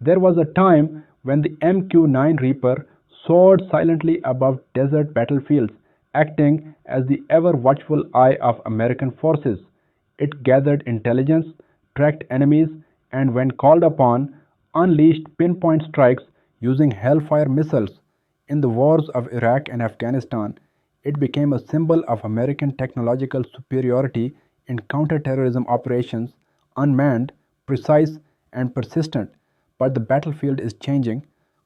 There was a time when the MQ-9 Reaper soared silently above desert battlefields, acting as the ever-watchful eye of American forces. It gathered intelligence, tracked enemies, and when called upon, unleashed pinpoint strikes using Hellfire missiles. In the wars of Iraq and Afghanistan, it became a symbol of American technological superiority in counterterrorism operations, unmanned, precise, and persistent. But the battlefield is changing.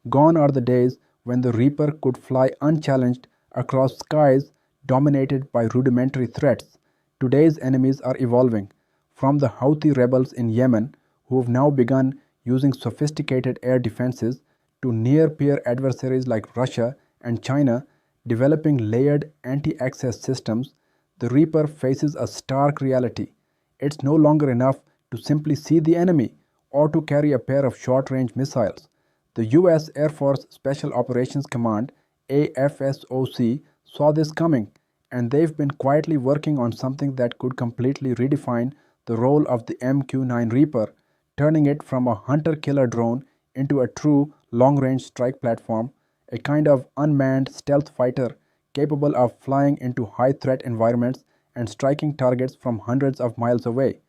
Gone are the days when the Reaper could fly unchallenged across skies dominated by rudimentary threats. Today's enemies are evolving, from the Houthi rebels in Yemen, who have now begun using sophisticated air defenses, to near peer adversaries like Russia and China developing layered anti access systems. The Reaper faces a stark reality. It's no longer enough to simply see the enemy or to carry a pair of short range missiles. The US Air Force Special Operations Command AFSOC saw this coming, and they've been quietly working on something that could completely redefine the role of the MQ-9 Reaper, turning it from a hunter-killer drone into a true long-range strike platform, a kind of unmanned stealth fighter capable of flying into high-threat environments and striking targets from hundreds of miles away.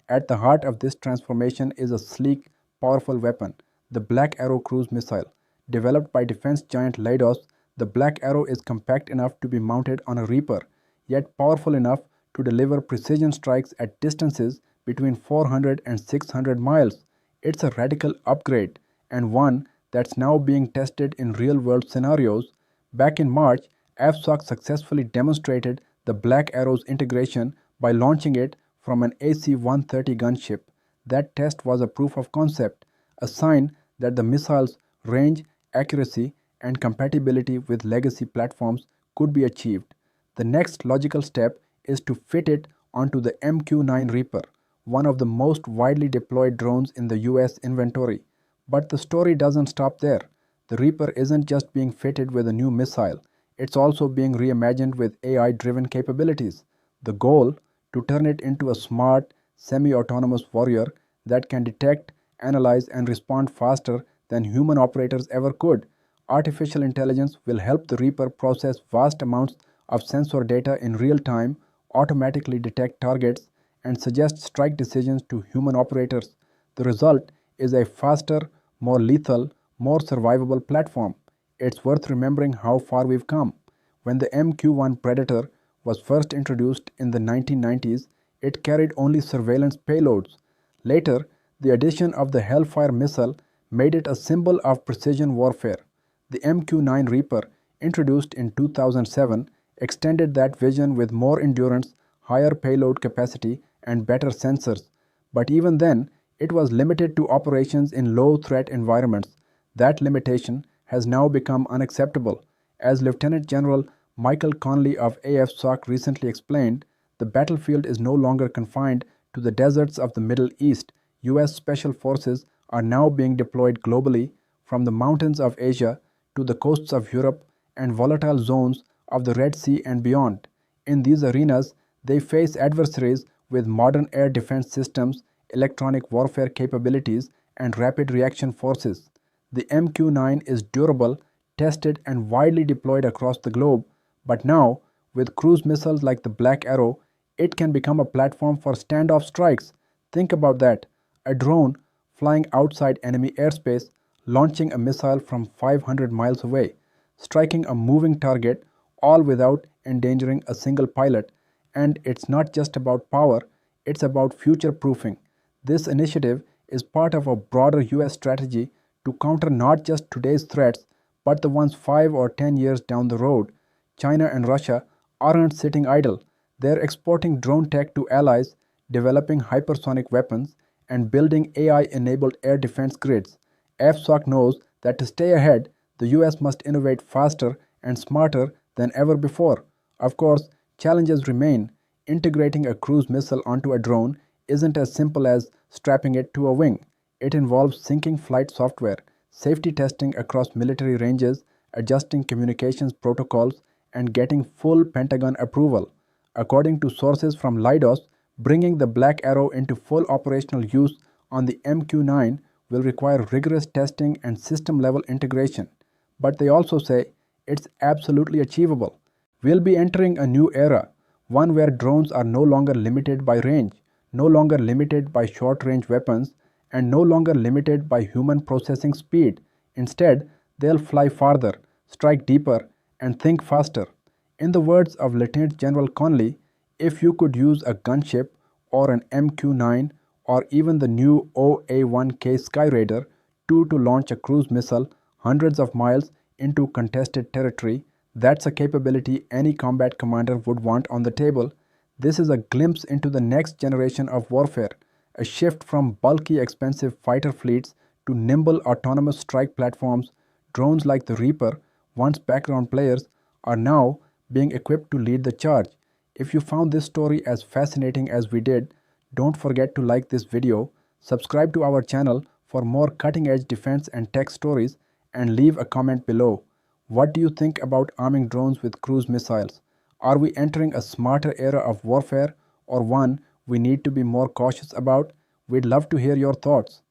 At the heart of this transformation is a sleek, powerful weapon, the Black Arrow cruise missile. Developed by defense giant Leidos, the Black Arrow is compact enough to be mounted on a Reaper, yet powerful enough to deliver precision strikes at distances between 400 and 600 miles. It's a radical upgrade, and one that's now being tested in real-world scenarios. Back in March, AFSOC successfully demonstrated the Black Arrow's integration by launching it from an AC-130 gunship. That test was a proof of concept, a sign that the missile's range, accuracy, and compatibility with legacy platforms could be achieved. The next logical step is to fit it onto the MQ-9 Reaper, one of the most widely deployed drones in the US inventory. But the story doesn't stop there. The Reaper isn't just being fitted with a new missile, it's also being reimagined with AI-driven capabilities. The goal? To turn it into a smart, semi-autonomous warrior that can detect, analyze, and respond faster than human operators ever could. Artificial intelligence will help the Reaper process vast amounts of sensor data in real time, automatically detect targets, and suggest strike decisions to human operators. The result is a faster, more lethal, more survivable platform. It's worth remembering how far we've come. When the MQ-1 Predator was first introduced in the 1990s, it carried only surveillance payloads. Later, the addition of the Hellfire missile made it a symbol of precision warfare. The MQ-9 Reaper, introduced in 2007, extended that vision with more endurance, higher payload capacity, and better sensors. But even then, it was limited to operations in low-threat environments. That limitation has now become unacceptable. As Lieutenant General Michael Conley of AFSOC recently explained, the battlefield is no longer confined to the deserts of the Middle East. US Special Forces are now being deployed globally, from the mountains of Asia to the coasts of Europe and volatile zones of the Red Sea and beyond. In these arenas, they face adversaries with modern air defense systems, electronic warfare capabilities, and rapid reaction forces. The MQ-9 is durable, tested, and widely deployed across the globe, but now, with cruise missiles like the Black Arrow, it can become a platform for standoff strikes. Think about that, a drone flying outside enemy airspace, launching a missile from 500 miles away, striking a moving target, all without endangering a single pilot. And it's not just about power, it's about future-proofing. This initiative is part of a broader US strategy to counter not just today's threats, but the ones 5 or 10 years down the road. China and Russia aren't sitting idle. They're exporting drone tech to allies, developing hypersonic weapons, and building AI-enabled air defense grids. AFSOC knows that to stay ahead, the US must innovate faster and smarter than ever before. Of course, challenges remain. Integrating a cruise missile onto a drone isn't as simple as strapping it to a wing. It involves syncing flight software, safety testing across military ranges, adjusting communications protocols, and getting full Pentagon approval. According to sources from Leidos, bringing the Black Arrow into full operational use on the MQ-9 will require rigorous testing and system-level integration, but they also say it's absolutely achievable. We'll be entering a new era, one where drones are no longer limited by range, no longer limited by short-range weapons, and no longer limited by human processing speed. Instead, they'll fly farther, strike deeper, and think faster. In the words of Lieutenant General Conley, if you could use a gunship or an MQ-9 or even the new OA-1K Skyraider 2 to launch a cruise missile hundreds of miles into contested territory, that's a capability any combat commander would want on the table. This is a glimpse into the next generation of warfare, a shift from bulky expensive fighter fleets to nimble autonomous strike platforms. Drones like the Reaper, once background players, are now being equipped to lead the charge. If you found this story as fascinating as we did, don't forget to like this video, subscribe to our channel for more cutting-edge defense and tech stories, and leave a comment below. What do you think about arming drones with cruise missiles? Are we entering a smarter era of warfare or one we need to be more cautious about? We'd love to hear your thoughts.